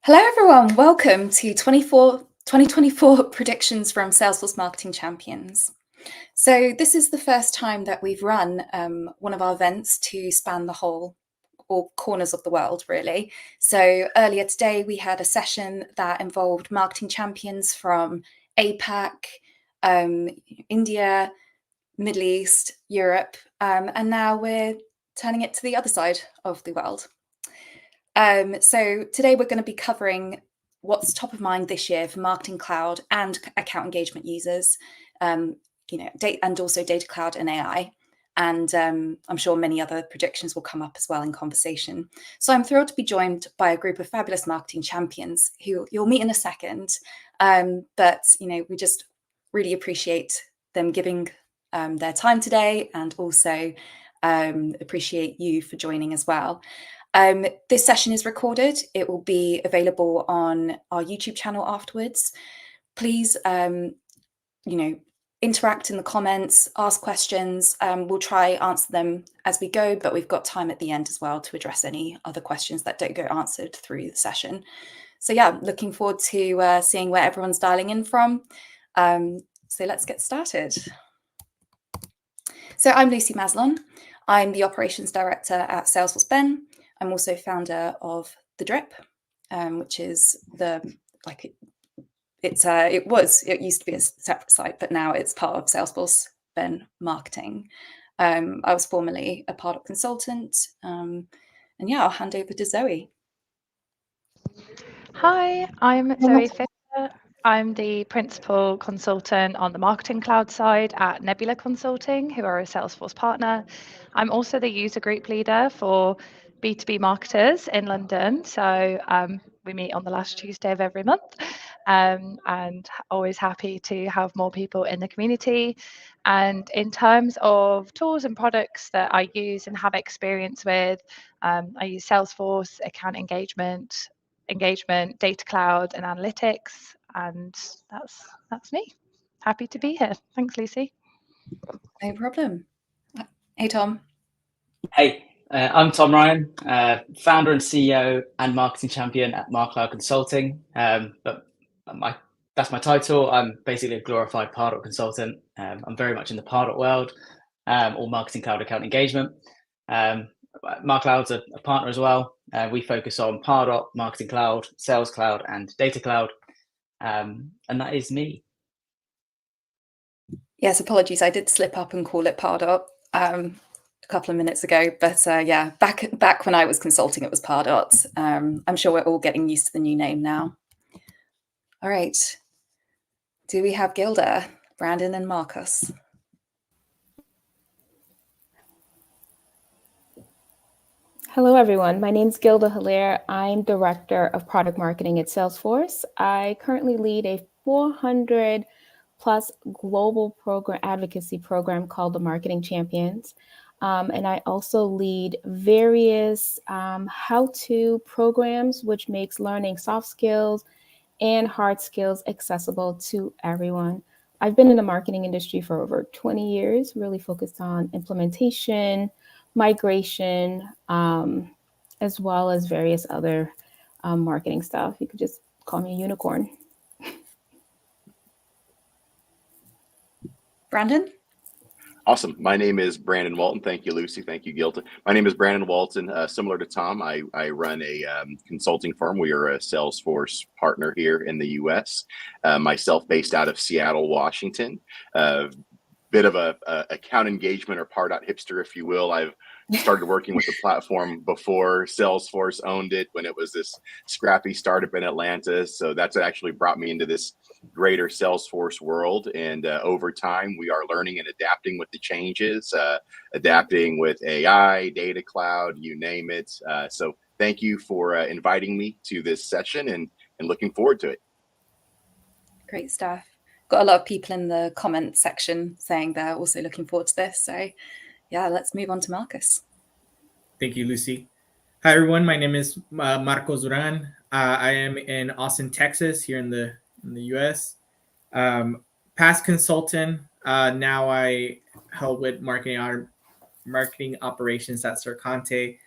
Hello, everyone. Welcome to 2024 predictions from Salesforce Marketing Champions. So this is the first time that we've run one of our events to span the whole or corners of the world, really. So earlier today, we had a session that involved marketing champions from APAC, India, Middle East, Europe, and now we're turning it to the other side of the world. So today we're going to be covering what's top of mind this year for Marketing Cloud and account engagement users, and also Data Cloud and AI. And I'm sure many other predictions will come up as well in conversation. So I'm thrilled to be joined by a group of fabulous marketing champions who you'll meet in a second. But we just really appreciate them giving their time today, and also appreciate you for joining as well. This session is recorded. It will be available on our YouTube channel afterwards. Please, interact in the comments, ask questions. We'll try answer them as we go, but we've got time at the end as well to address any other questions that don't go answered through the session. So yeah, looking forward to seeing where everyone's dialing in from. So let's get started. So I'm Lucy Maslon. I'm the Operations Director at Salesforce Ben. I'm also founder of The Drip, which is it used to be a separate site, but now it's part of Salesforce Ben Marketing. I was formerly a product consultant, and yeah, I'll hand over to Zoe. Hi, I'm Zoe Fisher. I'm the principal consultant on the Marketing Cloud side at Nebula Consulting, who are a Salesforce partner. I'm also the user group leader for B2B marketers in London. So we meet on the last Tuesday of every month, and always happy to have more people in the community. And in terms of tools and products that I use and have experience with, I use Salesforce, account engagement, Data Cloud, and analytics, and that's me. Happy to be here. Thanks, Lucy. No problem. Hey, Tom. Hey, I'm Tom Ryan, founder and CEO and marketing champion at MarCloud Consulting. But that's my title. I'm basically a glorified Pardot consultant. I'm very much in the Pardot world, or marketing cloud account engagement. MarCloud's a partner as well. We focus on Pardot, Marketing Cloud, Sales Cloud, and Data Cloud. And that is me. Yes, apologies. I did slip up and call it Pardot a couple of minutes ago, but yeah, back when I was consulting, it was Pardot. I'm sure we're all getting used to the new name now. All right. Do we have Gilda, Brandon, and Marcus? Hello, everyone. My name is Gilda Hilaire. I'm Director of Product Marketing at Salesforce. I currently lead a 400+ global program advocacy program called the Marketing Champions. And I also lead various how-to programs, which makes learning soft skills and hard skills accessible to everyone. I've been in the marketing industry for over 20 years, really focused on implementation, migration, as well as various other marketing stuff. You could just call me a unicorn. Brandon? Awesome. My name is Brandon Walton. Thank you, Lucy. Thank you, Gilda. My name is Brandon Walton. Similar to Tom, I run a consulting firm. We are a Salesforce partner here in the U.S. Myself based out of Seattle, Washington. Bit of a account engagement or Pardot hipster, if you will. I've started working with the platform before Salesforce owned it, when it was this scrappy startup in Atlanta. So that's what actually brought me into this greater Salesforce world. And over time, we are learning and adapting with the changes, adapting with AI, Data Cloud, you name it. So thank you for inviting me to this session, and looking forward to it. Great stuff. Got a lot of people in the comment section saying they're also looking forward to this. So yeah, let's move on to Marcus. Thank you, Lucy. Hi, everyone. My name is Marcos Duran. I am in Austin, Texas, here in the U.S. Past consultant. Now I help with marketing operations at Sercante.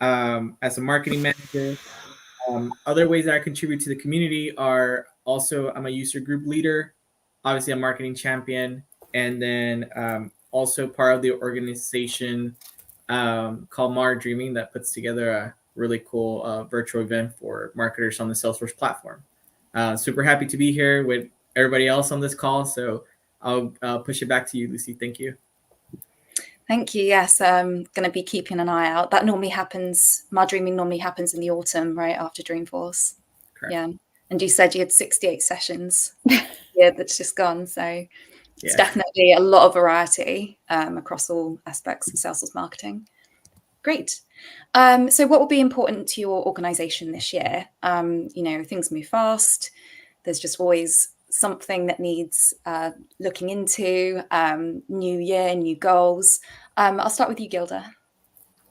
As a marketing manager, Other ways that I contribute to the community are also I'm a user group leader, obviously a marketing champion, and then also part of the organization called Mar Dreaming that puts together a really cool virtual event for marketers on the Salesforce platform. Super happy to be here with everybody else on this call. So I'll push it back to you, Lucy. Thank you. Thank you. Yes, I'm going to be keeping an eye out. That normally happens, my dreaming normally happens in the autumn, right after Dreamforce. Correct. Yeah. And you said you had 68 sessions. Yeah, that's just gone. So it's definitely a lot of variety across all aspects of Salesforce marketing. Great. So what will be important to your organization this year? Things move fast. There's just always something that needs looking into, new year, new goals. I'll start with you, Gilda.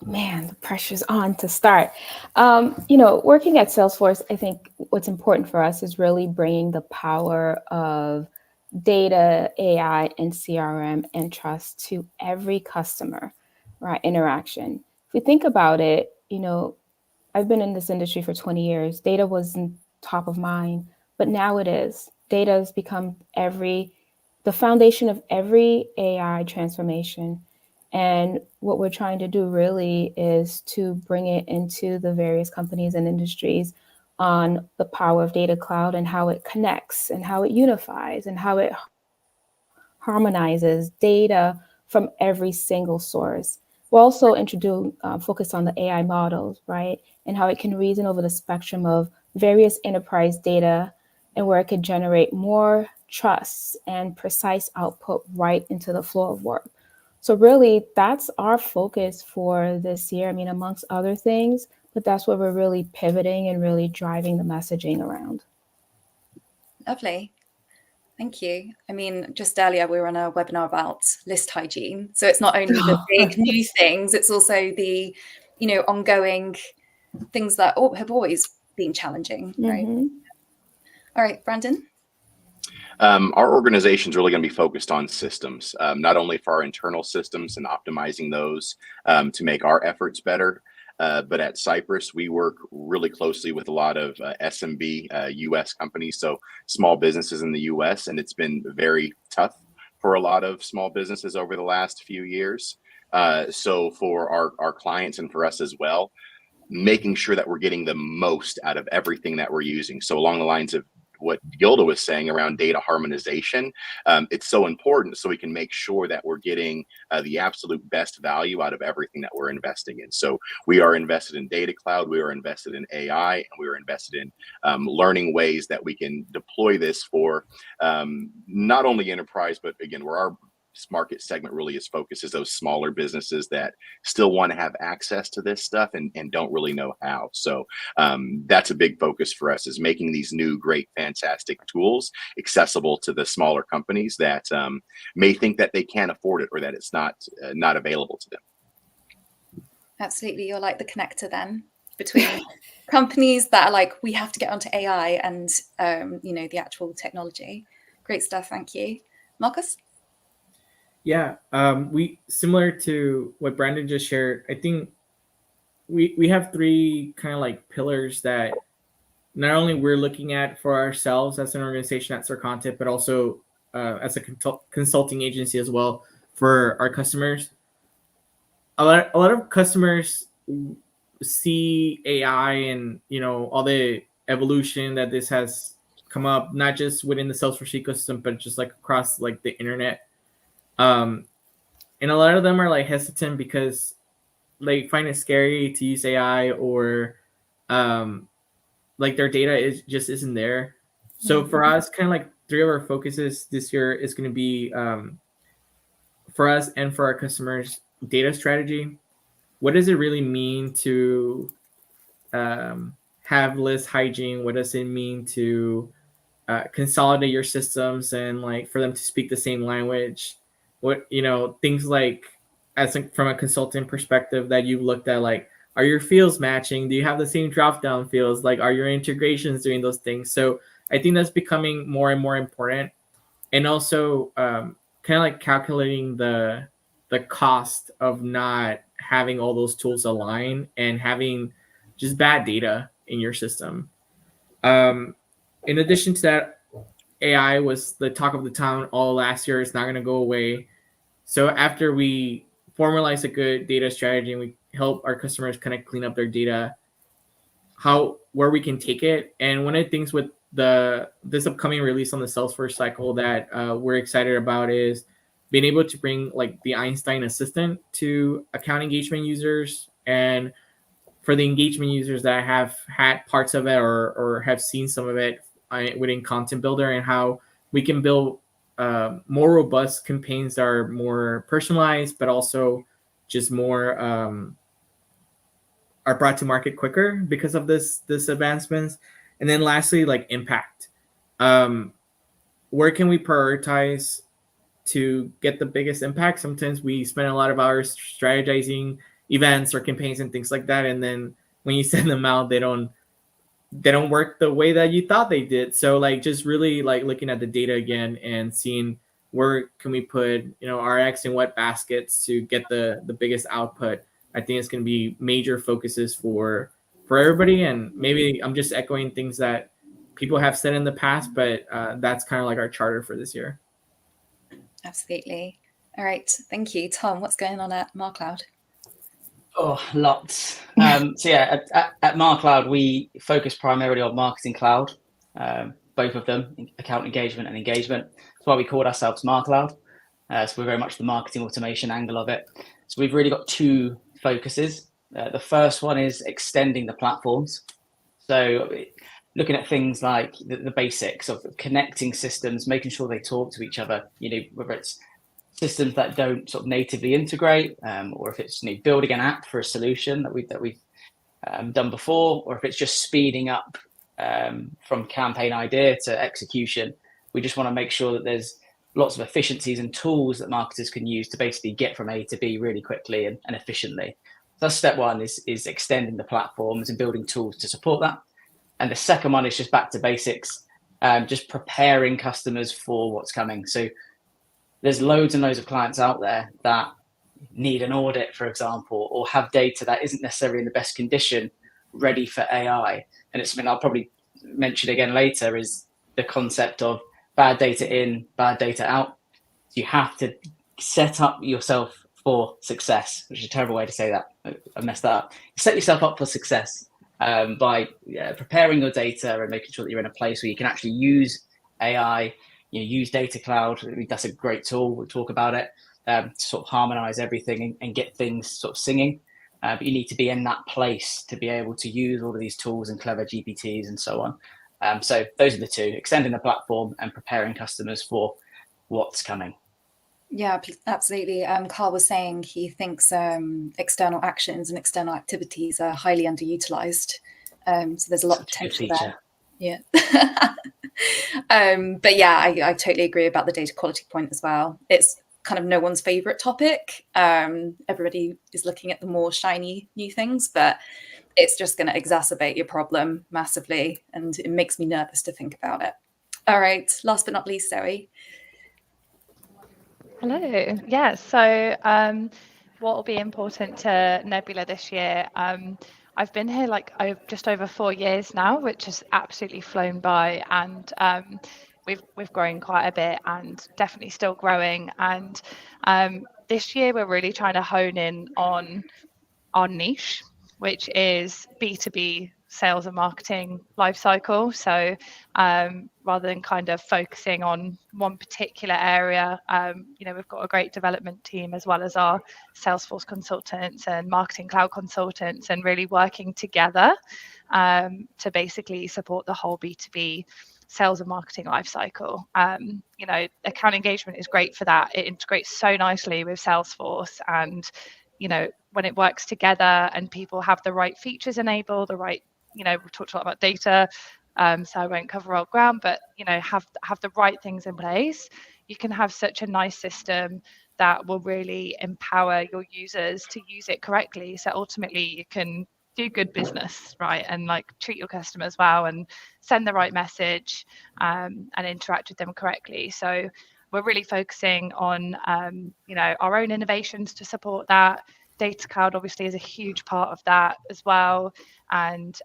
Man, the pressure's on to start. Working at Salesforce, I think what's important for us is really bringing the power of data, AI, and CRM and trust to every customer, right, interaction. If we think about it, I've been in this industry for 20 years. Data wasn't top of mind, but now it is. Data has become the foundation of every AI transformation. And what we're trying to do really is to bring it into the various companies and industries on the power of Data Cloud and how it connects and how it unifies and how it harmonizes data from every single source. We'll also focus on the AI models, right? And how it can reason over the spectrum of various enterprise data and where it could generate more trust and precise output right into the flow of work. So really, that's our focus for this year. I mean, amongst other things, but that's where we're really pivoting and really driving the messaging around. Lovely. Thank you. I mean, just earlier we were on a webinar about list hygiene. So it's not only the big new things, it's also the, ongoing things that have always been challenging, right? Mm-hmm. All right, Brandon. Our organization is really going to be focused on systems, not only for our internal systems and optimizing those to make our efforts better, but at Cypress, we work really closely with a lot of SMB US companies, so small businesses in the US, and it's been very tough for a lot of small businesses over the last few years. So for our clients and for us as well, making sure that we're getting the most out of everything that we're using. So along the lines of what Gilda was saying around data harmonization, it's so important so we can make sure that we're getting the absolute best value out of everything that we're investing in. So we are invested in Data Cloud, we are invested in AI, and we are invested in learning ways that we can deploy this for not only enterprise, but again, where our market segment really is focused is those smaller businesses that still want to have access to this stuff and don't really know how. So that's a big focus for us, is making these new, great, fantastic tools accessible to the smaller companies that may think that they can't afford it or that it's not available to them. Absolutely. You're like the connector then between companies that are like, we have to get onto AI and, the actual technology. Great stuff. Thank you. Marcus? Yeah, we similar to what Brandon just shared. I think we have three kind of like pillars that not only we're looking at for ourselves as an organization at Content, but also as a consulting agency as well for our customers. A lot of customers see AI and all the evolution that this has come up, not just within the Salesforce ecosystem, but just like across like the internet. And a lot of them are like hesitant because they find it scary to use AI, or like their data isn't there. So for us, kind of like three of our focuses this year is going to be for us and for our customers, data strategy. What does it really mean to have list hygiene? What does it mean to consolidate your systems and like for them to speak the same language? What things like from a consultant perspective that you've looked at, like, are your fields matching? Do you have the same drop down fields? Like, are your integrations doing those things? So I think that's becoming more and more important. And also kind of like calculating the cost of not having all those tools align and having just bad data. in your system. In addition to that, AI was the talk of the town all last year. It's not going to go away. So after we formalize a good data strategy and we help our customers kind of clean up their data, where we can take it. And one of the things with this upcoming release on the Salesforce cycle that we're excited about is being able to bring like the Einstein assistant to account engagement users, and for the engagement users that have had parts of it or have seen some of it within Content Builder, and how we can build more robust campaigns that are more personalized, but also just more are brought to market quicker because of this advancements. And then lastly, like impact. Where can we prioritize to get the biggest impact? Sometimes we spend a lot of hours strategizing events or campaigns and things like that, and then when you send them out, they don't work the way that you thought they did. So like just really like looking at the data again and seeing where can we put our eggs in what baskets to get the biggest output. I think it's going to be major focuses for everybody. And maybe I'm just echoing things that people have said in the past, but that's kind of like our charter for this year. Absolutely. All right. Thank you. Tom, what's going on at MarCloud? Oh, lots. So yeah, at MarCloud, we focus primarily on Marketing Cloud, both of them, account engagement and engagement. That's why we called ourselves MarCloud. So we're very much the marketing automation angle of it. So we've really got two focuses. The first one is extending the platforms. So looking at things like the basics of connecting systems, making sure they talk to each other, whether it's systems that don't sort of natively integrate, or if it's building an app for a solution that we've done before, or if it's just speeding up from campaign idea to execution. We just want to make sure that there's lots of efficiencies and tools that marketers can use to basically get from A to B really quickly and efficiently. So that's step one, is extending the platforms and building tools to support that. And the second one is just back to basics, just preparing customers for what's coming. So there's loads and loads of clients out there that need an audit, for example, or have data that isn't necessarily in the best condition ready for AI. And it's something I'll probably mention again later, is the concept of bad data in, bad data out. So you have to set up yourself for success, which is a terrible way to say that. I messed that up. Set yourself up for success by preparing your data and making sure that you're in a place where you can actually use AI, use Data Cloud. That's a great tool. We'll talk about it to sort of harmonize everything and get things sort of singing. But you need to be in that place to be able to use all of these tools and clever GPTs and so on. So those are the two: extending the platform and preparing customers for what's coming. Yeah, absolutely. Carl was saying he thinks external actions and external activities are highly underutilized. So there's a lot of potential there. Yeah. But yeah, I totally agree about the data quality point as well. It's kind of no one's favorite topic. Everybody is looking at the more shiny new things, but it's just going to exacerbate your problem massively. And it makes me nervous to think about it. All right. Last but not least, Zoe. Hello. Yeah. So what will be important to Nebula this year? I've been here just over 4 years now, which has absolutely flown by, and we've grown quite a bit and definitely still growing. And this year we're really trying to hone in on our niche, which is B2B sales and marketing lifecycle. So rather than kind of focusing on one particular area, we've got a great development team as well as our Salesforce consultants and Marketing Cloud consultants, and really working together to basically support the whole B2B sales and marketing lifecycle. Account engagement is great for that. It integrates so nicely with Salesforce, and when it works together and people have the right features enabled, the right, we've talked a lot about data, so I won't cover old ground, but have the right things in place, you can have such a nice system that will really empower your users to use it correctly. So ultimately you can do good business, right, and treat your customers well and send the right message and interact with them correctly. So we're really focusing on our own innovations to support that. Data Cloud obviously is a huge part of that as well, and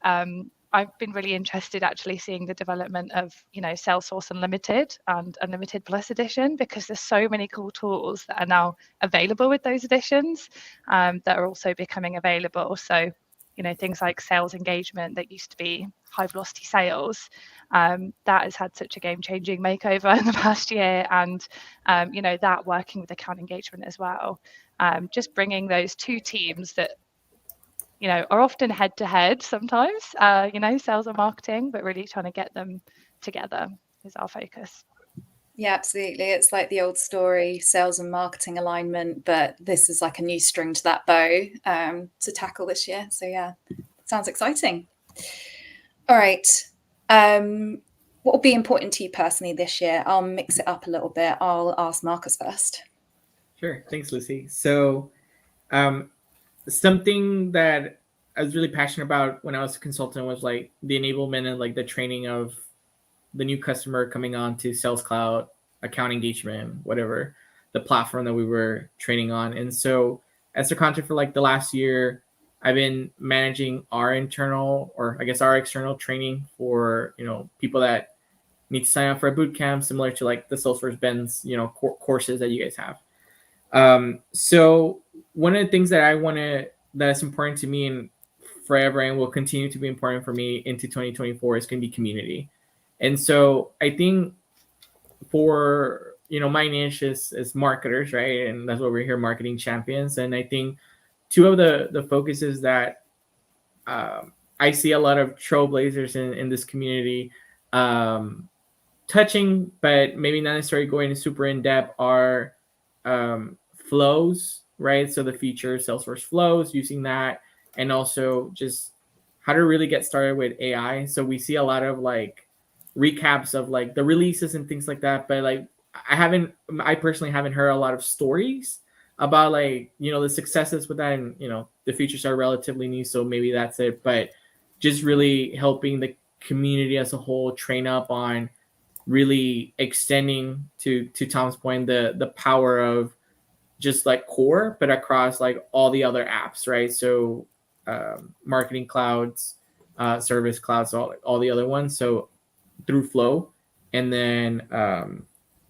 I've been really interested actually seeing the development of, Salesforce Unlimited and Unlimited Plus Edition, because there's so many cool tools that are now available with those editions that are also becoming available. So, things like sales engagement that used to be high velocity sales, that has had such a game-changing makeover in the past year, and that working with account engagement as well, just bringing those two teams that are often head to head sometimes, sales and marketing, but really trying to get them together is our focus. Yeah, absolutely. It's like the old story, sales and marketing alignment, but this is like a new string to that bow to tackle this year. So yeah, sounds exciting. All right. What will be important to you personally this year? I'll mix it up a little bit. I'll ask Marcus first. Sure. Thanks, Lucy. So something that I was really passionate about when I was a consultant was like the enablement and like the training of the new customer coming on to Sales Cloud, account engagement, whatever, the platform that we were training on. And so as a content for like the last year, I've been managing our internal, or I guess our external training for, people that need to sign up for a boot camp, similar to like the Salesforce Ben's, courses that you guys have. So one of the things that that's important to me and forever and will continue to be important for me into 2024 is going to be community. And so I think for, my niche is marketers, right? And that's why we're here, marketing champions. And I think two of the focuses that I see a lot of trailblazers in this community touching, but maybe not necessarily going super in depth, are flows, right? So the feature Salesforce flows, using that, and also just how to really get started with AI. So we see a lot of like recaps of like the releases and things like that, but like I personally haven't heard a lot of stories about like, the successes with that, and the features are relatively new, so maybe that's it. But just really helping the community as a whole train up on really extending, to Tom's point, the power of just like core, but across like all the other apps, right? So marketing clouds, service clouds, all the other ones. So through flow, and then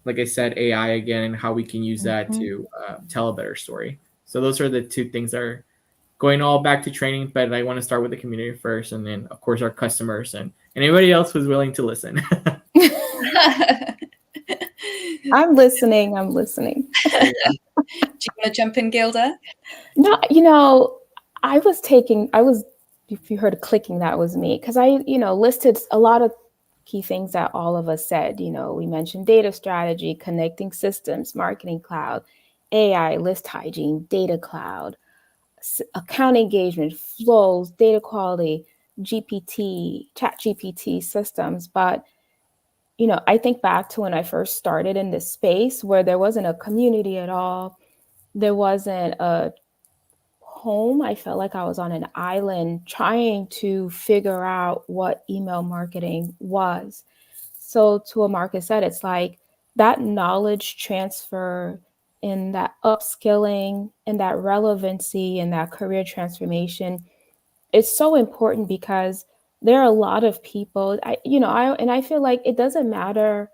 like I said, AI again, and how we can use that to tell a better story. So those are the two things that are going all back to training, but I want to start with the community first, and then of course our customers and anybody else who's willing to listen. I'm listening. Do you want to jump in, Gilda? No, if you heard clicking, that was me, because I, listed a lot of key things that all of us said. We mentioned data strategy, connecting systems, marketing cloud, AI, list hygiene, data cloud, account engagement, flows, data quality, GPT, chat GPT systems. But I think back to when I first started in this space, where there wasn't a community at all. There wasn't a home. I felt like I was on an island trying to figure out what email marketing was. So to what Marcus said, it's like that knowledge transfer and that upskilling and that relevancy and that career transformation is so important, because there are a lot of people, I feel like it doesn't matter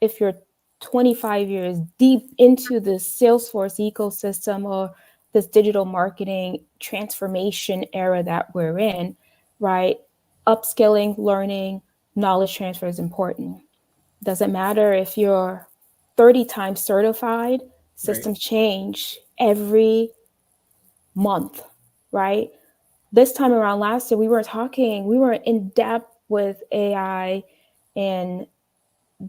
if you're 25 years deep into the Salesforce ecosystem or this digital marketing transformation era that we're in, right? Upskilling, learning, knowledge transfer is important. Doesn't matter if you're 30 times certified, systems change every month, right? This time around last year, we were in depth with AI, and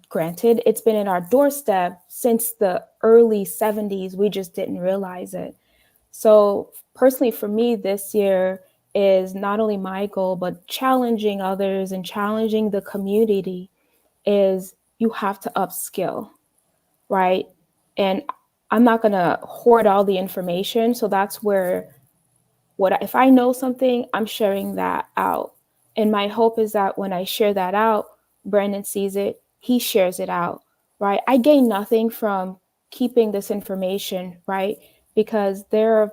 granted, it's been in our doorstep since the early 70s. We just didn't realize it. So personally, for me, this year is not only my goal, but challenging others and challenging the community. Is you have to upskill, right? And I'm not going to hoard all the information. So that's where if I know something, I'm sharing that out. And my hope is that when I share that out, Brandon sees it, he shares it out, right? I gain nothing from keeping this information, right? Because there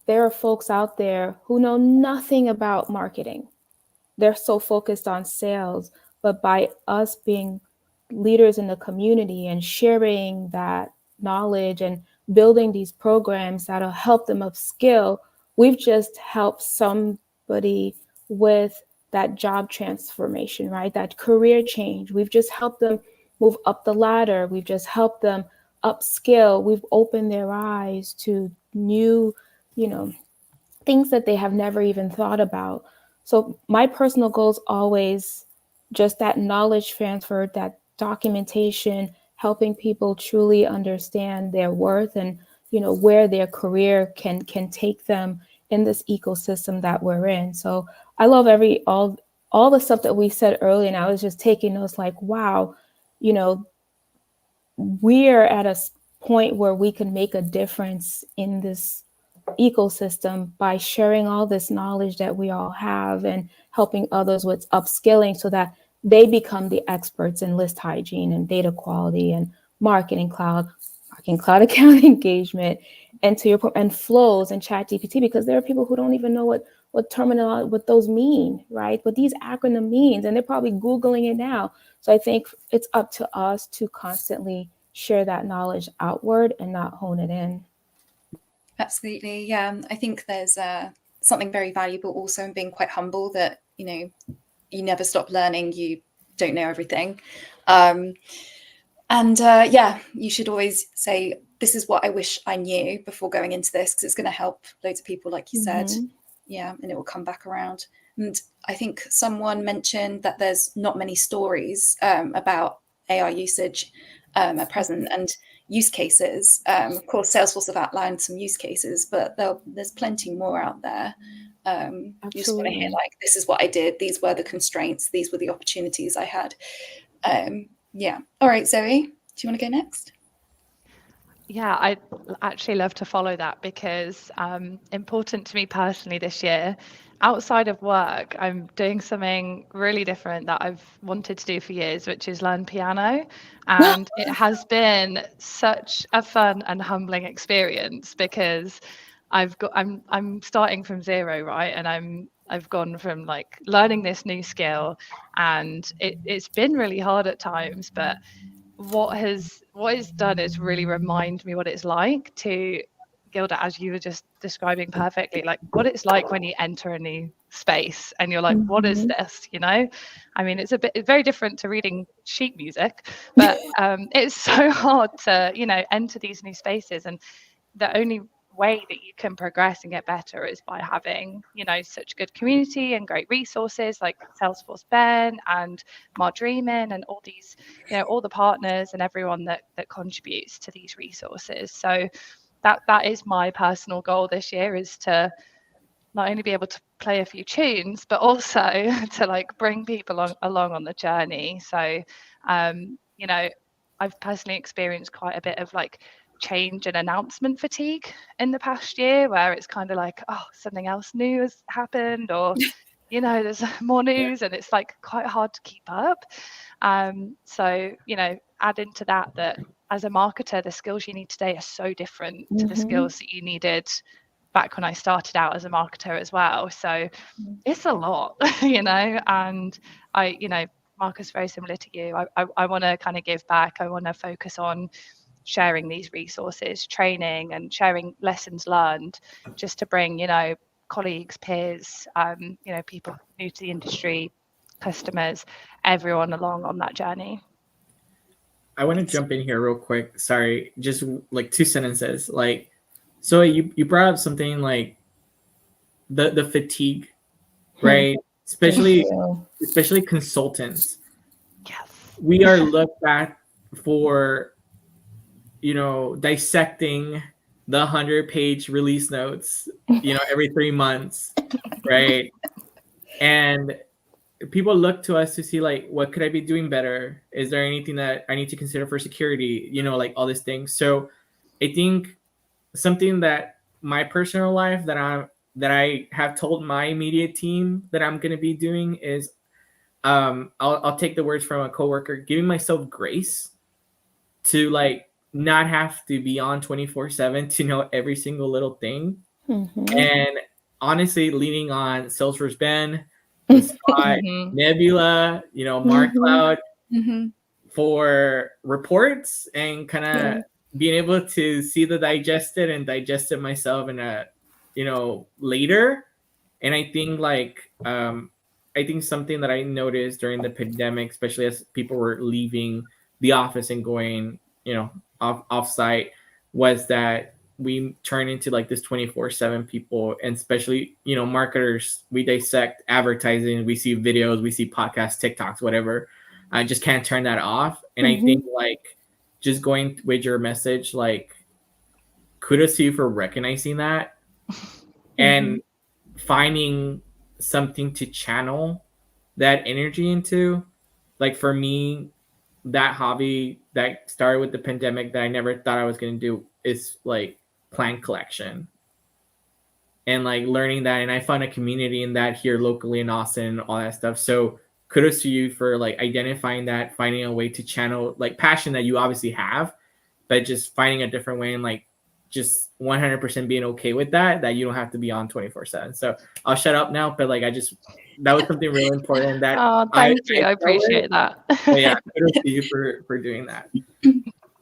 are folks out there who know nothing about marketing, they're so focused on sales. But by us being leaders in the community and sharing that knowledge and building these programs that'll help them upskill, we've just helped somebody with that job transformation, right? That career change. We've just helped them move up the ladder. We've just helped them upskill. We've opened their eyes to new, things that they have never even thought about. So my personal goal is always just that knowledge transfer, that documentation, helping people truly understand their worth and where their career can take them in this ecosystem that we're in. So I love all the stuff that we said earlier, and I was just taking notes like, wow, we're at a point where we can make a difference in this ecosystem by sharing all this knowledge that we all have and helping others with upskilling so that they become the experts in list hygiene and data quality and marketing cloud account engagement, and to your point, and flows and chat GPT, because there are people who don't even know what terminology, what those mean, right? What these acronym means, and they're probably Googling it now. So I think it's up to us to constantly share that knowledge outward and not hone it in. Absolutely. Yeah. I think there's something very valuable also in being quite humble that, you never stop learning. You don't know everything. You should always say, this is what I wish I knew before going into this, because it's going to help loads of people, like you said. Yeah. And it will come back around. And I think someone mentioned that there's not many stories about AI usage at present, and use cases. Of course, Salesforce have outlined some use cases, but there's plenty more out there. You just want to hear, like, this is what I did. These were the constraints. These were the opportunities I had. Yeah. All right, Zoe, do you want to go next? Yeah, I'd actually love to follow that, because important to me personally this year, outside of work, I'm doing something really different that I've wanted to do for years, which is learn piano. And it has been such a fun and humbling experience, because I'm starting from zero, right? And I've gone from like learning this new skill, and it's been really hard at times, but what it's done is really remind me what it's like to, Gilda, as you were just describing perfectly, like what it's like when you enter a new space and you're like, what is this? I mean, it's very different to reading sheet music, but it's so hard to, enter these new spaces. And the only way that you can progress and get better is by having, such good community and great resources like Salesforce Ben and Dreamin and all these, all the partners and everyone that contributes to these resources. So that is my personal goal this year, is to not only be able to play a few tunes, but also to like bring people along on the journey. So, I've personally experienced quite a bit of like change and announcement fatigue in the past year, where it's kind of like, oh, something else new has happened, or there's more news, and it's like quite hard to keep up. So add into that as a marketer, the skills you need today are so different to the skills that you needed back when I started out as a marketer as well. So it's a lot, and Marcus, very similar to you, I want to kind of give back. I want to focus on sharing these resources, training and sharing lessons learned, just to bring, colleagues, peers, people new to the industry, customers, everyone along on that journey. I want to jump in here real quick. Sorry, just like 2 sentences. Like, so you brought up something like the fatigue, right? Especially consultants. Yes. We are looked at for, dissecting the 100-page release notes, every 3 months, right? And people look to us to see, like, what could I be doing better? Is there anything that I need to consider for security? Like all these things. So I think something that my personal life that I have told my immediate team that I'm going to be doing is, I'll take the words from a coworker, giving myself grace to like not have to be on 24/7 to know every single little thing. And honestly, leaning on Salesforce Ben, with Scott, Mhm. Nebula, Mark Cloud Mhm. for reports and kind of being able to see the digest it myself in a, later. And I think I think something that I noticed during the pandemic, especially as people were leaving the office and going, off site, was that we turn into like this 24/7 people, and especially, marketers, we dissect advertising, we see videos, we see podcasts, TikToks, whatever. I just can't turn that off. And I think just going with your message, kudos to you for recognizing that and finding something to channel that energy into. Like for me, that hobby that started with the pandemic that I never thought I was going to do is like plant collection and like learning that. And I found a community in that here locally in Austin and all that stuff. So kudos to you for like identifying that, finding a way to channel like passion that you obviously have, but just finding a different way and like just 100% being okay with that you don't have to be on 24/7. So I'll shut up now, but like that was something really important that thank you. I appreciate that. Yeah, kudos to you for doing that.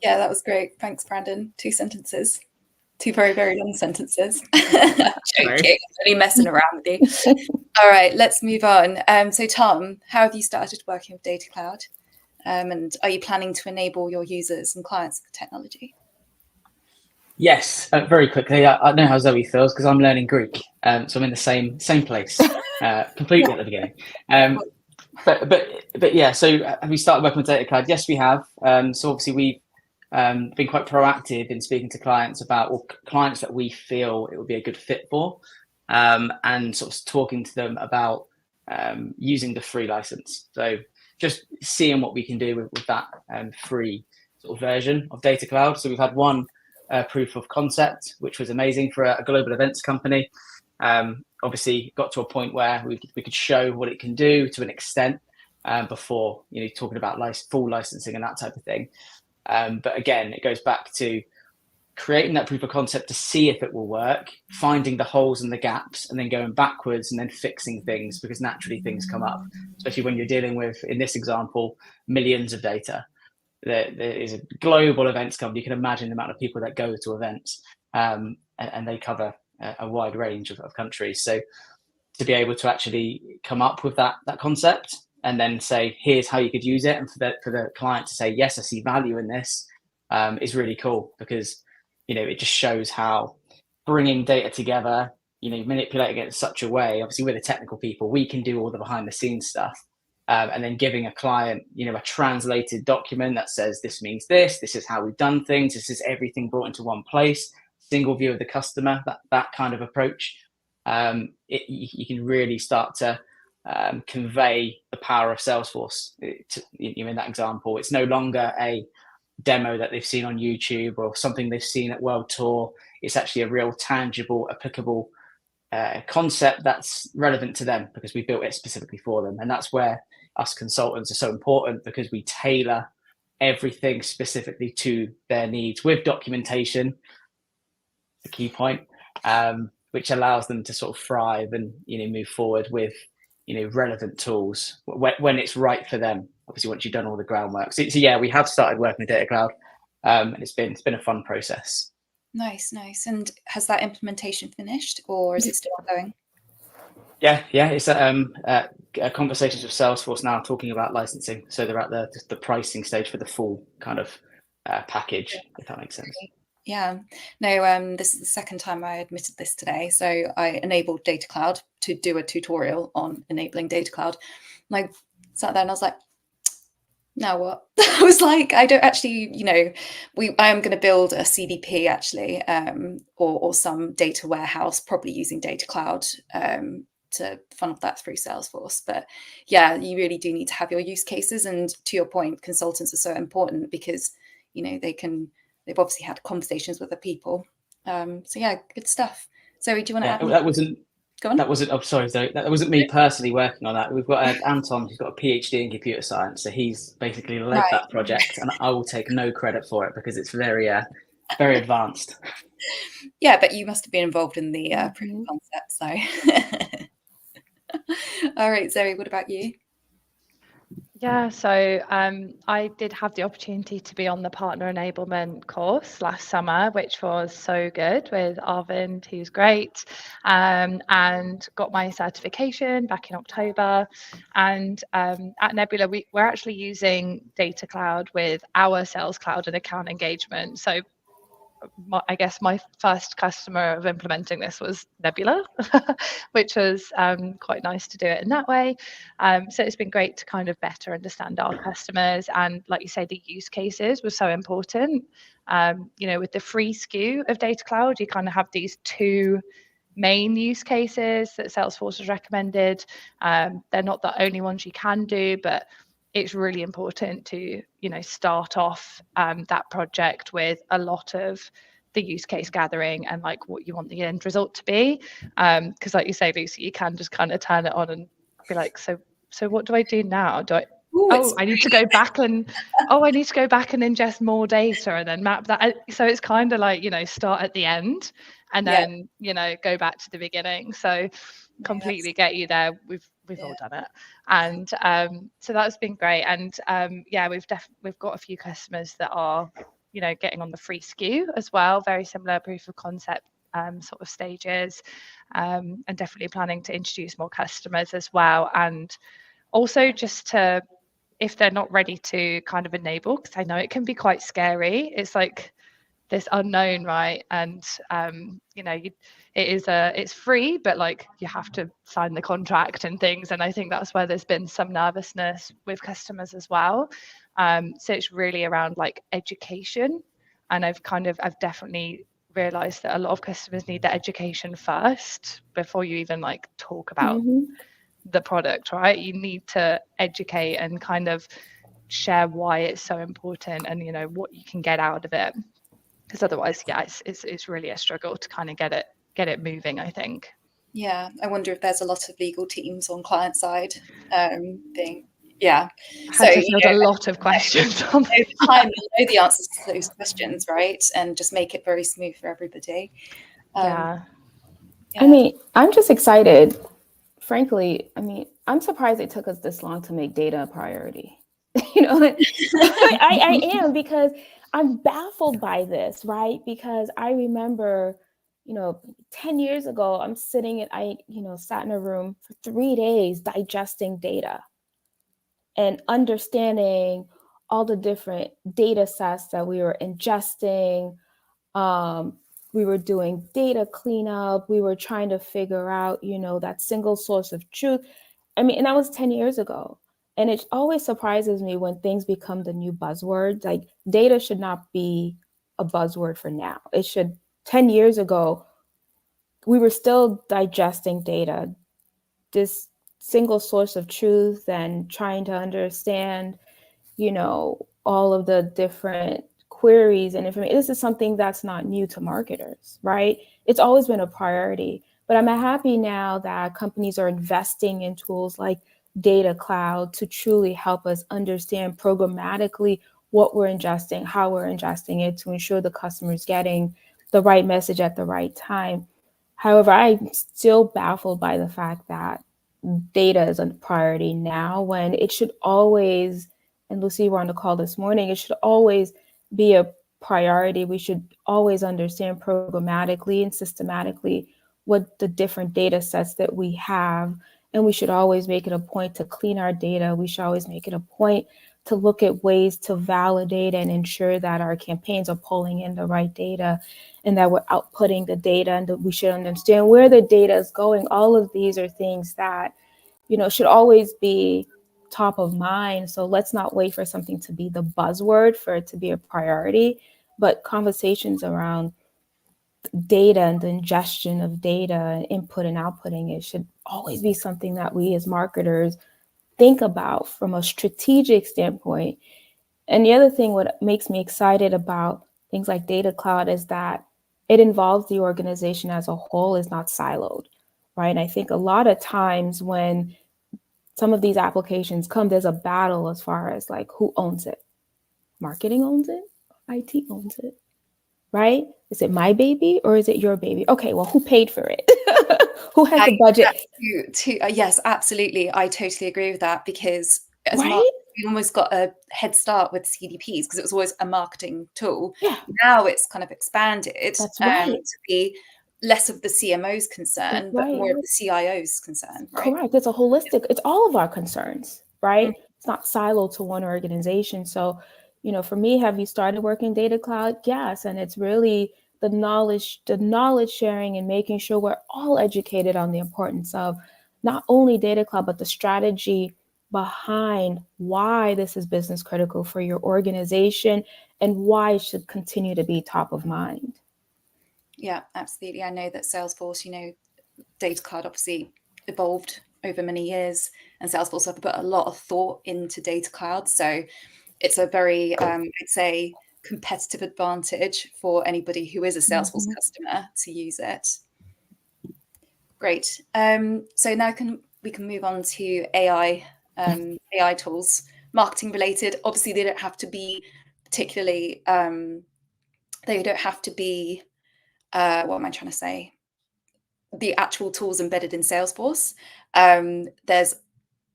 Yeah, that was great. Thanks, Brandon. 2 sentences. 2 very, very long sentences. Joking. Only messing around with you. All right, let's move on. So Tom, how have you started working with Data Cloud? And are you planning to enable your users and clients with technology? Yes, very quickly. I know how Zoe feels because I'm learning Greek, so I'm in the same place, completely at the beginning. But yeah. So have we started working with Data Cloud? Yes, we have. So obviously we've been quite proactive in speaking to clients about clients that we feel it would be a good fit for, and sort of talking to them about using the free license. So just seeing what we can do with that free sort of version of Data Cloud. So we've had one proof of concept, which was amazing for a global events company. Obviously got to a point where we could show what it can do to an extent before talking about full licensing and that type of thing. But again, it goes back to creating that proof of concept to see if it will work, finding the holes and the gaps, and then going backwards and then fixing things, because naturally things come up, especially when you're dealing with, in this example, millions of data. There is a global events company. You can imagine the amount of people that go to events, and they cover a wide range of countries. So to be able to actually come up with that concept and then say, here's how you could use it, and for the client to say, yes, I see value in this, is really cool, because it just shows how bringing data together, manipulating it in such a way. Obviously, we're the technical people, we can do all the behind the scenes stuff. And then giving a client, a translated document that says this means this is how we've done things, this is everything brought into one place, single view of the customer, that kind of approach. You can really start to convey the power of Salesforce. In that example, it's no longer a demo that they've seen on YouTube or something they've seen at World Tour. It's actually a real tangible, applicable concept that's relevant to them, because we built it specifically for them. And that's where us consultants are so important, because we tailor everything specifically to their needs with documentation, the key point, which allows them to sort of thrive and move forward with relevant tools when it's right for them. Obviously, once you've done all the groundwork. So yeah, we have started working with Data Cloud, and it's been a fun process. Nice. And has that implementation finished, or is it still ongoing? Yeah, it's conversations with Salesforce now talking about licensing. So they're at the pricing stage for the full kind of package, if that makes sense. Yeah. No, this is the second time I admitted this today. So I enabled Data Cloud to do a tutorial on enabling Data Cloud. And I sat there and I was like, now what? I was like, I don't actually, I am going to build a CDP actually, or some data warehouse, probably using Data Cloud to funnel that through Salesforce. But yeah, you really do need to have your use cases. And to your point, consultants are so important, because, they've obviously had conversations with the people. So yeah, good stuff. Zoe, do you want to add anything? That wasn't. Go on. That wasn't. Oh, sorry, Zoe. That wasn't me personally working on that. We've got Anton, who's got a PhD in computer science, so he's basically led that project, and I will take no credit for it because it's very advanced. Yeah, but you must have been involved in the proof of concept, so. All right, Zoe, what about you? Yeah, so I did have the opportunity to be on the partner enablement course last summer, which was so good with Arvind, who's great, and got my certification back in October. And at Nebula, we're actually using Data Cloud with our Sales Cloud and account engagement. So I guess my first customer of implementing this was Nebula, which was quite nice to do it in that way. So it's been great to kind of better understand our customers. And like you say, the use cases were so important. With the free SKU of Data Cloud, you kind of have these two main use cases that Salesforce has recommended. They're not the only ones you can do, but it's really important to start off that project with a lot of the use case gathering and like what you want the end result to be, because like you say, Lucy, you can just kind of turn it on and be like, so what do I do now? I need to go back and ingest more data and then map that. So it's kind of like start at the end and then go back to the beginning. So completely get you there. We've all done it, and so that's been great. And we've got a few customers that are getting on the free SKU as well, very similar proof of concept sort of stages, and definitely planning to introduce more customers as well. And also just to, if they're not ready to kind of enable, because I know it can be quite scary, it's like this unknown, right? And it's free, but like you have to sign the contract and things, and I think that's where there's been some nervousness with customers as well. So it's really around like education, and I've definitely realized that a lot of customers need the education first before you even like talk about the product, right? You need to educate and kind of share why it's so important and what you can get out of it, because otherwise it's really a struggle to kind of get it moving, I think. Yeah, I wonder if there's a lot of legal teams on client side I had to field a lot of questions on over time. You'll know the answers to those questions, right? And just make it very smooth for everybody. I mean, I'm just excited. Frankly, I mean, I'm surprised it took us this long to make data a priority. I am, because I'm baffled by this, right? Because I remember, 10 years ago, I'm sitting and I sat in a room for 3 days digesting data and understanding all the different data sets that we were ingesting. We were doing data cleanup. We were trying to figure out, that single source of truth. I mean, and that was 10 years ago. And it always surprises me when things become the new buzzword. Like, data should not be a buzzword for now. It should, 10 years ago, we were still digesting data, this single source of truth, and trying to understand, all of the different queries and information. This is something that's not new to marketers, right? It's always been a priority. But I'm happy now that companies are investing in tools like Data Cloud to truly help us understand programmatically what we're ingesting, how we're ingesting it, to ensure the customer is getting the right message at the right time. However, I'm still baffled by the fact that data is a priority now, when it should always, and Lucy, we're on the call this morning, it should always be a priority. We should always understand programmatically and systematically what the different data sets that we have. And we should always make it a point to clean our data. We should always make it a point to look at ways to validate and ensure that our campaigns are pulling in the right data and that we're outputting the data, and that we should understand where the data is going. All of these are things that, should always be top of mind. So let's not wait for something to be the buzzword for it to be a priority, but conversations around data and the ingestion of data and input and outputting, it should always be something that we as marketers think about from a strategic standpoint. And the other thing, what makes me excited about things like Data Cloud, is that it involves the organization as a whole, is not siloed, right? And I think a lot of times when some of these applications come, there's a battle as far as like who owns it. Marketing owns it, IT owns it, right? is it my baby or is it your baby? Okay, well, who paid for it? Who has the budget? Yes, absolutely. I totally agree with that, because as Right? we almost got a head start with CDPs because it was always a marketing tool. Yeah, Now it's kind of expanded that's right. to be less of the CMO's concern, but Right. more of the CIO's concern, right? Correct. It's a holistic, it's all of our concerns, right? It's not siloed to one organization. So, for me, have you started working Data Cloud? Yes. And it's really the knowledge sharing and making sure we're all educated on the importance of not only Data Cloud, but the strategy behind why this is business critical for your organization and why it should continue to be top of mind. Yeah, absolutely. I know that Salesforce, Data Cloud obviously evolved over many years, and Salesforce have put a lot of thought into Data Cloud. So it's a very, I'd say, competitive advantage for anybody who is a Salesforce customer to use it. Great. So now we can move on to AI, AI tools, marketing related. Obviously, they don't have to be particularly, they don't have to be, what am I trying to say? The actual tools embedded in Salesforce. There's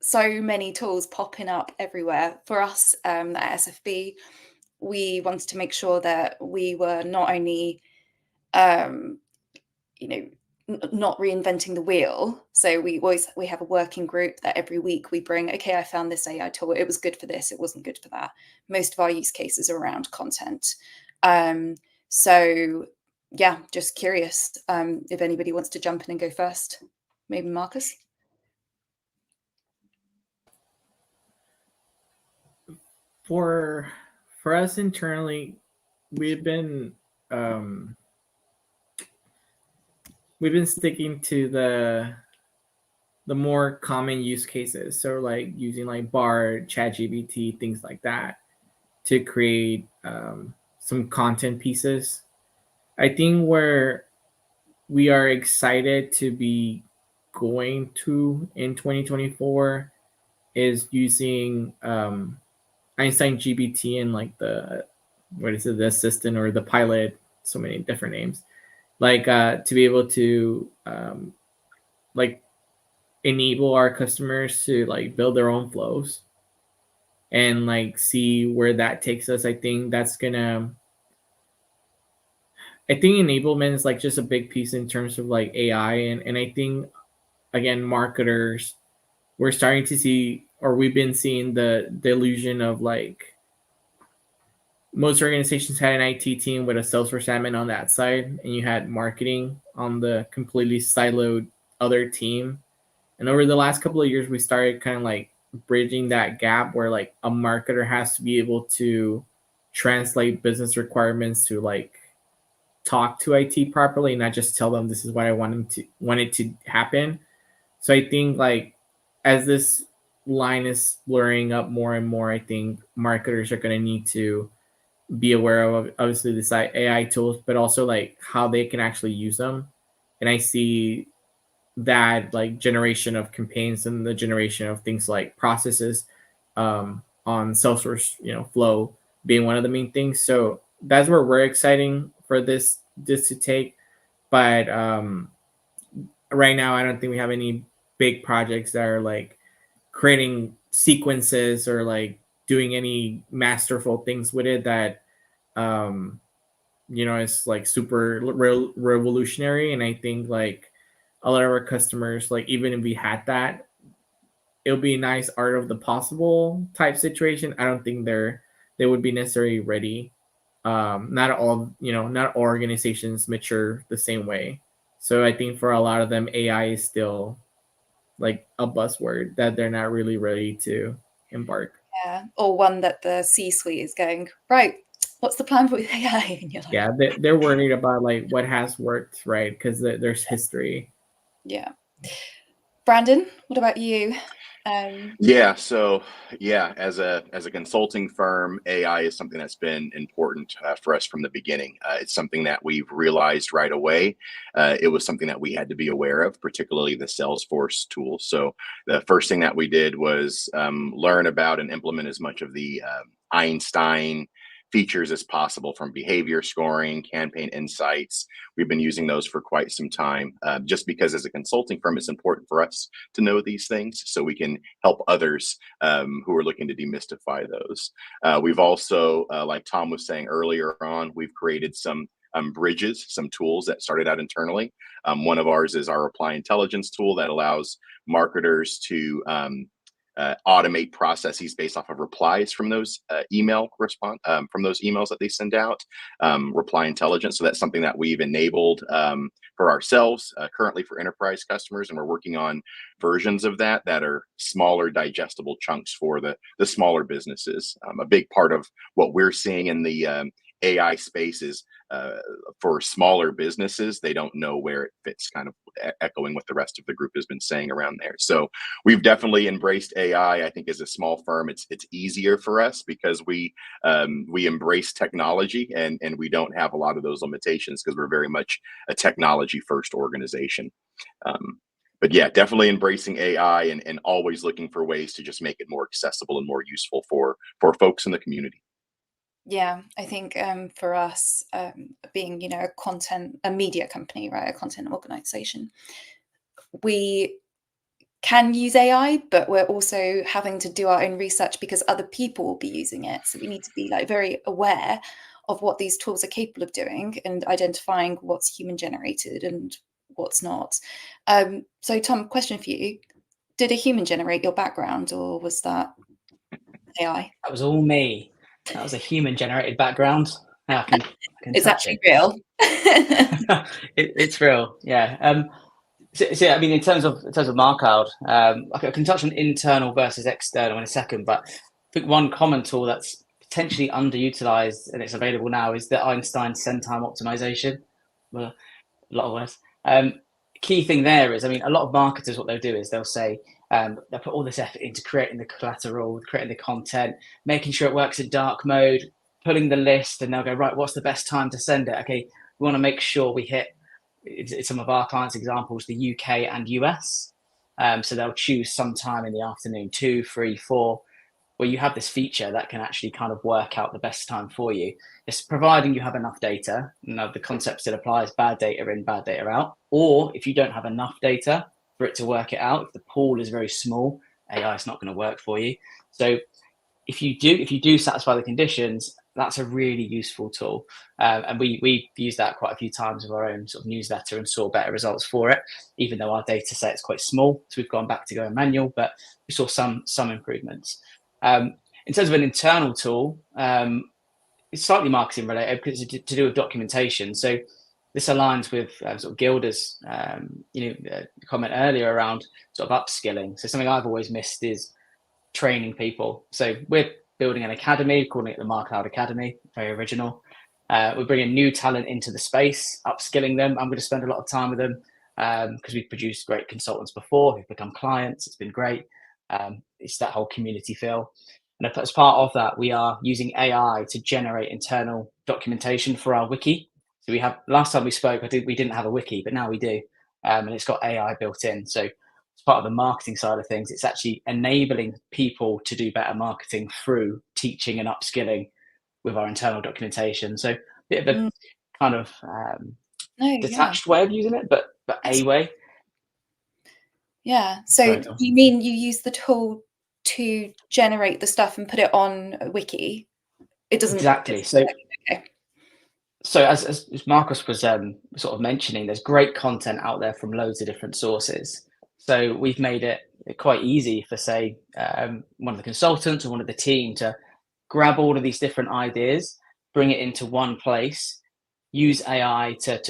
so many tools popping up everywhere. For us at SFB, we wanted to make sure that we were not only, not reinventing the wheel. So we have a working group that every week we bring, okay, I found this AI tool. It was good for this. It wasn't good for that. Most of our use cases are around content. So yeah, just curious if anybody wants to jump in and go first. Maybe Marcus. For us internally, we've been sticking to the more common use cases. So like using like Bard, ChatGPT, things like that to create some content pieces. I think where we are excited to be going to in 2024 is using Einstein GPT and like the assistant or the pilot, so many different names, like to be able to like enable our customers to like build their own flows and like see where that takes us. I think enablement is like just a big piece in terms of like AI, and I think again marketers, we're starting to see, or we've been seeing the illusion of like most organizations had an IT team with a Salesforce admin on that side, and you had marketing on the completely siloed other team. And over the last couple of years, we started kind of like bridging that gap where like a marketer has to be able to translate business requirements to like talk to IT properly, not just tell them this is what I want it to happen. So I think like as this line is blurring up more and more, I think marketers are going to need to be aware of obviously this AI tools, but also like how they can actually use them. And I see that like generation of campaigns and the generation of things like processes on Salesforce, flow being one of the main things. So that's where we're exciting for this to take. But right now, I don't think we have any big projects that are like creating sequences or like doing any masterful things with it that it's like super revolutionary. And I think like a lot of our customers, like even if we had that, it'll be a nice art of the possible type situation. I don't think they would be necessarily ready. Not all organizations mature the same way. So I think for a lot of them, AI is still like a buzzword that they're not really ready to embark. Yeah, or one that the C-suite is going, right, what's the plan with AI? And you're like, yeah, they're worried about like what has worked, right? Because there's history. Yeah. Brandon, what about you? So as a consulting firm, AI is something that's been important for us from the beginning. It's something that we've realized right away. It was something that we had to be aware of, particularly the Salesforce tool. So the first thing that we did was learn about and implement as much of the Einstein features as possible, from behavior scoring, campaign insights. We've been using those for quite some time, just because as a consulting firm, it's important for us to know these things so we can help others who are looking to demystify those. We've also, like Tom was saying earlier on, we've created some bridges, some tools that started out internally. One of ours is our reply intelligence tool that allows marketers to automate processes based off of replies from those from those emails that they send out. Reply intelligence. So that's something that we've enabled for ourselves currently for enterprise customers, and we're working on versions of that are smaller, digestible chunks for the smaller businesses. A big part of what we're seeing in the AI space is for smaller businesses, they don't know where it fits, kind of echoing what the rest of the group has been saying around there. So we've definitely embraced AI. I think as a small firm, it's easier for us because we embrace technology and we don't have a lot of those limitations because we're very much a technology first organization. But yeah, definitely embracing AI and always looking for ways to just make it more accessible and more useful for folks in the community. Yeah, I think for us, being, a media company, right, a content organization, we can use AI, but we're also having to do our own research because other people will be using it. So we need to be very aware of what these tools are capable of doing and identifying what's human generated and what's not. So Tom, question for you. Did a human generate your background, or was that AI? That was all me. That was a human-generated background. I can It's touch actually it. real. It's real, yeah. So I mean, in terms of MarCloud, I can touch on internal versus external in a second, but I think one common tool that's potentially underutilized and it's available now is the Einstein send time optimization. Well, a lot of words. Key thing there is, I mean, a lot of marketers, what they'll do is they'll say, they'll put all this effort into creating the collateral, creating the content, making sure it works in dark mode, pulling the list, and they'll go, right, what's the best time to send it? Okay, we want to make sure we hit, it's some of our clients' examples, the UK and US. So they'll choose some time in the afternoon, 2, 3, 4, where you have this feature that can actually kind of work out the best time for you. It's providing you have enough data. The concept still applies: bad data in, bad data out. Or if you don't have enough data for it to work it out, if the pool is very small, AI is not going to work for you. So if you do satisfy the conditions, that's a really useful tool. And we've used that quite a few times with our own sort of newsletter and saw better results for it, even though our data set is quite small. So we've gone back to going manual, but we saw some improvements. In terms of an internal tool, it's slightly marketing related because it's to do with documentation. So this aligns with sort of Gilda's comment earlier around sort of upskilling. So something I've always missed is training people. So we're building an academy, calling it the MarCloud Academy, very original. We're bringing new talent into the space, upskilling them. I'm going to spend a lot of time with them because we've produced great consultants before who've become clients. It's been great. It's that whole community feel. And as part of that, we are using AI to generate internal documentation for our wiki. So we have, last time we spoke, we didn't have a wiki, but now we do. And it's got AI built in. So as part of the marketing side of things, it's actually enabling people to do better marketing through teaching and upskilling with our internal documentation. So a bit of a kind of detached way of using it, but a way. Yeah. So you mean you use the tool to generate the stuff and put it on a wiki? It doesn't exactly. So okay. So as Marcus was sort of mentioning, there's great content out there from loads of different sources. So we've made it quite easy for, say, one of the consultants or one of the team to grab all of these different ideas, bring it into one place, use AI to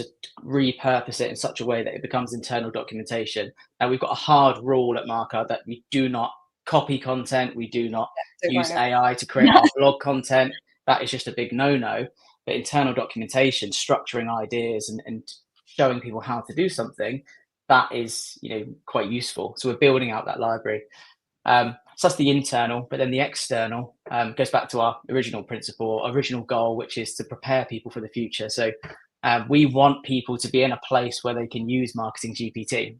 repurpose it in such a way that it becomes internal documentation. Now, we've got a hard rule at MarCloud that we do not copy content. We do not use AI to create our blog content. That is just a big no-no. But internal documentation, structuring ideas and showing people how to do something, that is, quite useful. So we're building out that library. So that's the internal, but then the external goes back to our original principle, original goal, which is to prepare people for the future. So we want people to be in a place where they can use Marketing GPT.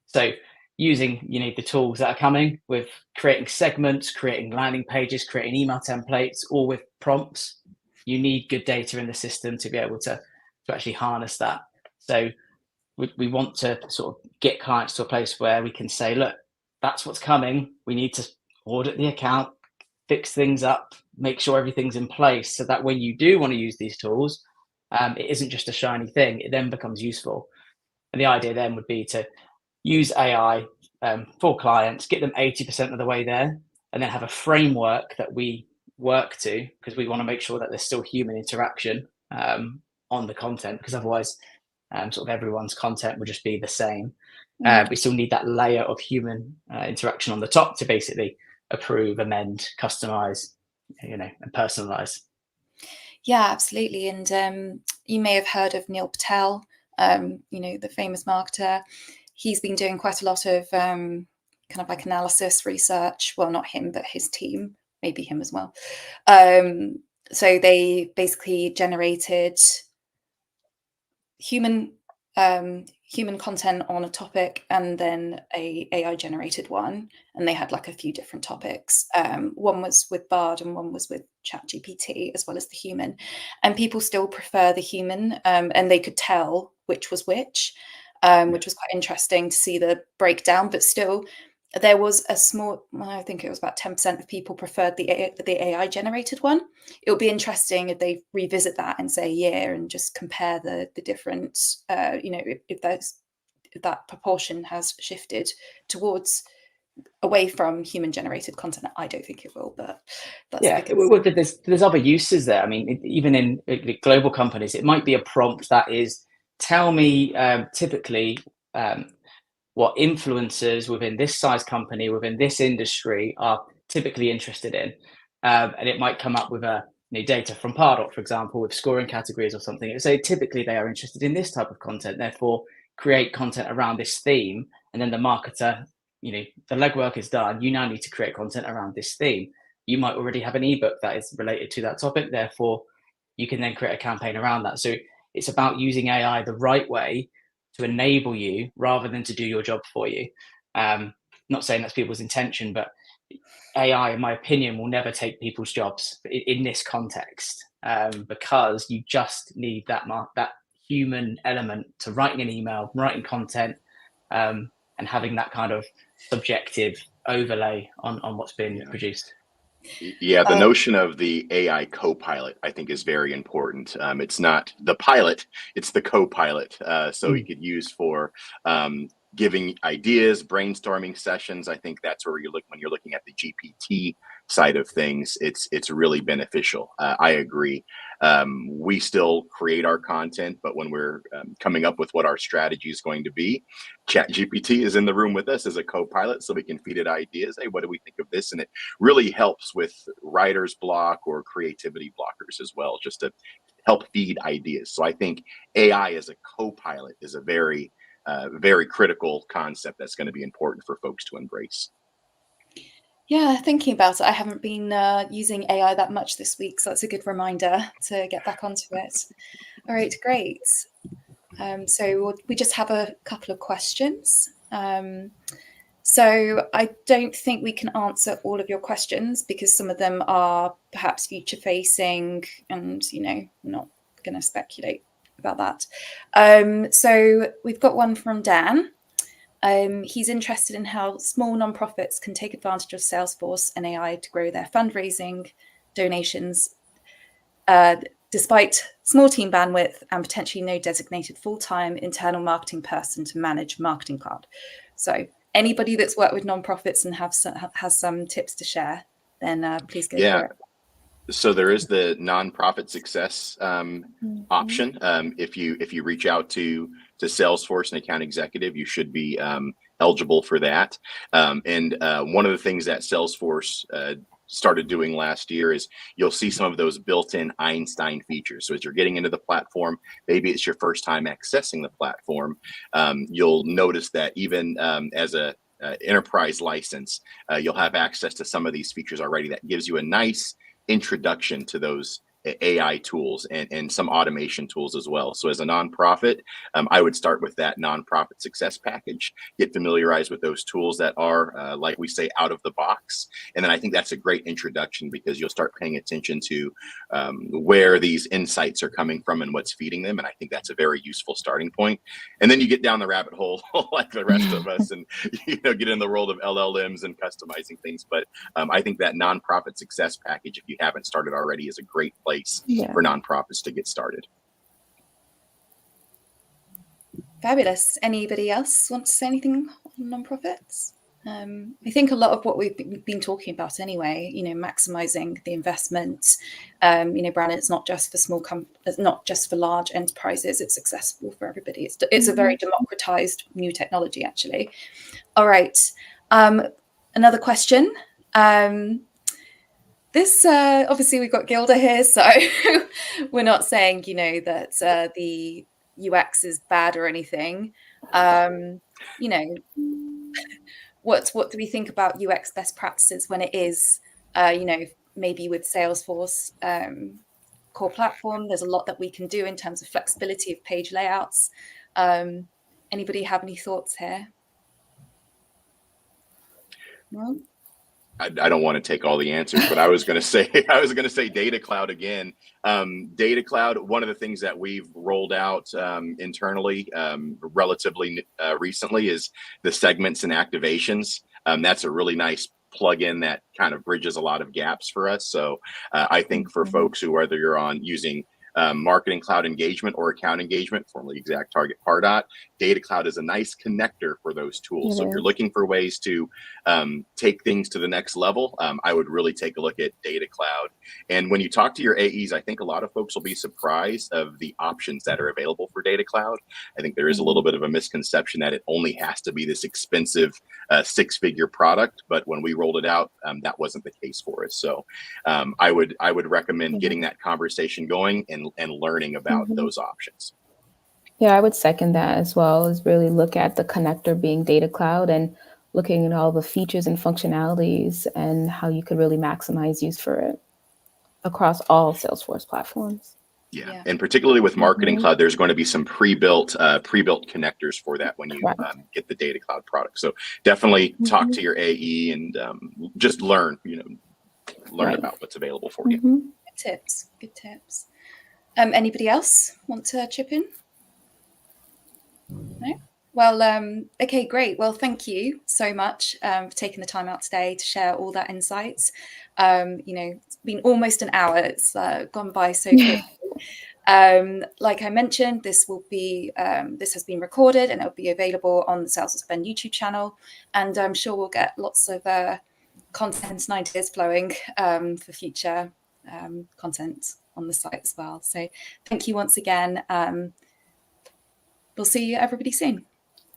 So using, the tools that are coming with creating segments, creating landing pages, creating email templates, all with prompts. you need good data in the system to be able to actually harness that. So we want to sort of get clients to a place where we can say, look, that's what's coming. We need to audit the account, fix things up, make sure everything's in place, so that when you do want to use these tools, it isn't just a shiny thing. It then becomes useful. And the idea then would be to use AI for clients, get them 80% of the way there, and then have a framework that we work to, because we want to make sure that there's still human interaction on the content, because otherwise sort of everyone's content would just be the same. We still need that layer of human interaction on the top to basically approve, amend, customize, and personalize. Yeah, absolutely. And you may have heard of Neil Patel, the famous marketer. He's been doing quite a lot of kind of like analysis research. Well, not him, but his team, maybe him as well. So they basically generated human content on a topic, and then a AI generated one, and they had like a few different topics. One was with Bard and one was with ChatGPT, as well as the human, and people still prefer the human, and they could tell which was which was quite interesting to see the breakdown. But still, there was a small, I think it was about 10% of people preferred the AI generated one. It would be interesting if they revisit that and say, yeah, and just compare the different, if that proportion has shifted towards away from human generated content. I don't think it will, but that's there's other uses there. I mean, even in global companies, it might be a prompt that is, tell me typically what influencers within this size company, within this industry, are typically interested in. And it might come up with data from Pardot, for example, with scoring categories or something. It would say typically they are interested in this type of content, therefore create content around this theme. And then the marketer, the legwork is done. You now need to create content around this theme. You might already have an ebook that is related to that topic, therefore you can then create a campaign around that. So it's about using AI the right way to enable you rather than to do your job for you. Not saying that's people's intention, but AI, in my opinion, will never take people's jobs in this context, because you just need that human element to writing an email, writing content, and having that kind of subjective overlay on what's being produced. Yeah, the notion of the AI co-pilot, I think, is very important. It's not the pilot, it's the co-pilot. So you could use for giving ideas, brainstorming sessions. I think that's where when you're looking at the GPT side of things, it's really beneficial. I agree. We still create our content, but when we're coming up with what our strategy is going to be, ChatGPT is in the room with us as a co-pilot, so we can feed it ideas. Hey, what do we think of this? And it really helps with writer's block or creativity blockers as well, just to help feed ideas. So I think AI as a co-pilot is a very critical concept that's going to be important for folks to embrace. Yeah, thinking about it, I haven't been using AI that much this week, so that's a good reminder to get back onto it. All right, great. So we just have a couple of questions. So I don't think we can answer all of your questions because some of them are perhaps future facing, and not going to speculate about that. So we've got one from Dan. He's interested in how small nonprofits can take advantage of Salesforce and AI to grow their fundraising, donations, despite small team bandwidth and potentially no designated full-time internal marketing person to manage Marketing Cloud. So anybody that's worked with nonprofits and has some tips to share, then please go for it. So there is the nonprofit success option. If you reach out to Salesforce, an account executive, you should be eligible for that. And one of the things that Salesforce started doing last year is you'll see some of those built-in Einstein features. So as you're getting into the platform, maybe it's your first time accessing the platform, you'll notice that even as a enterprise license, you'll have access to some of these features already. That gives you a nice introduction to those AI tools and some automation tools as well. So as a nonprofit, I would start with that nonprofit success package, get familiarized with those tools that are, like we say, out of the box. And then I think that's a great introduction, because you'll start paying attention to where these insights are coming from and what's feeding them. And I think that's a very useful starting point. And then you get down the rabbit hole like the rest of us, and get in the world of LLMs and customizing things. But I think that nonprofit success package, if you haven't started already, is a great place for nonprofits to get started. Fabulous. Anybody else want to say anything on nonprofits? I think a lot of what we've been talking about anyway, maximizing the investment, Brandon, it's not just for it's not just for large enterprises, it's accessible for everybody. It's a very democratized new technology, actually. All right. Another question. This, obviously we've got Gilda here, so we're not saying, that the UX is bad or anything. What do we think about UX best practices when it is, maybe with Salesforce core platform, there's a lot that we can do in terms of flexibility of page layouts. Anybody have any thoughts here? No? I don't want to take all the answers, but I was going to say Data Cloud again. Data Cloud, one of the things that we've rolled out internally relatively recently is the segments and activations. That's a really nice plugin that kind of bridges a lot of gaps for us. So I think for folks who, whether you're on using Marketing Cloud Engagement or Account Engagement, formerly ExactTarget Pardot, Data Cloud is a nice connector for those tools. So if you're looking for ways to take things to the next level, I would really take a look at Data Cloud. And when you talk to your AEs, I think a lot of folks will be surprised of the options that are available for Data Cloud. I think there is a little bit of a misconception that it only has to be this expensive 6-figure product, but when we rolled it out, that wasn't the case for us. So I would recommend getting that conversation going and learning about those options. Yeah, I would second that as well, is really look at the connector being Data Cloud and looking at all the features and functionalities and how you could really maximize use for it across all Salesforce platforms. Yeah. And particularly with Marketing Cloud, there's going to be some pre-built connectors for that when you get the Data Cloud product. So definitely talk to your AE and just learn about what's available for you. Good tips. Anybody else want to chip in? No? Well, okay, great. Well, thank you so much for taking the time out today to share all that insights. It's been almost an hour. It's gone by so quickly. Like I mentioned, this has been recorded and it'll be available on the Salesforce Ben YouTube channel. And I'm sure we'll get lots of content and ideas flowing for future content on the site as well. So thank you once again. We'll see everybody soon.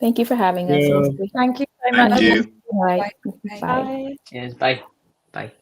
Thank you for having us. Yeah. Thank you so much. Thank you. Bye. Bye. Cheers. Bye. Bye.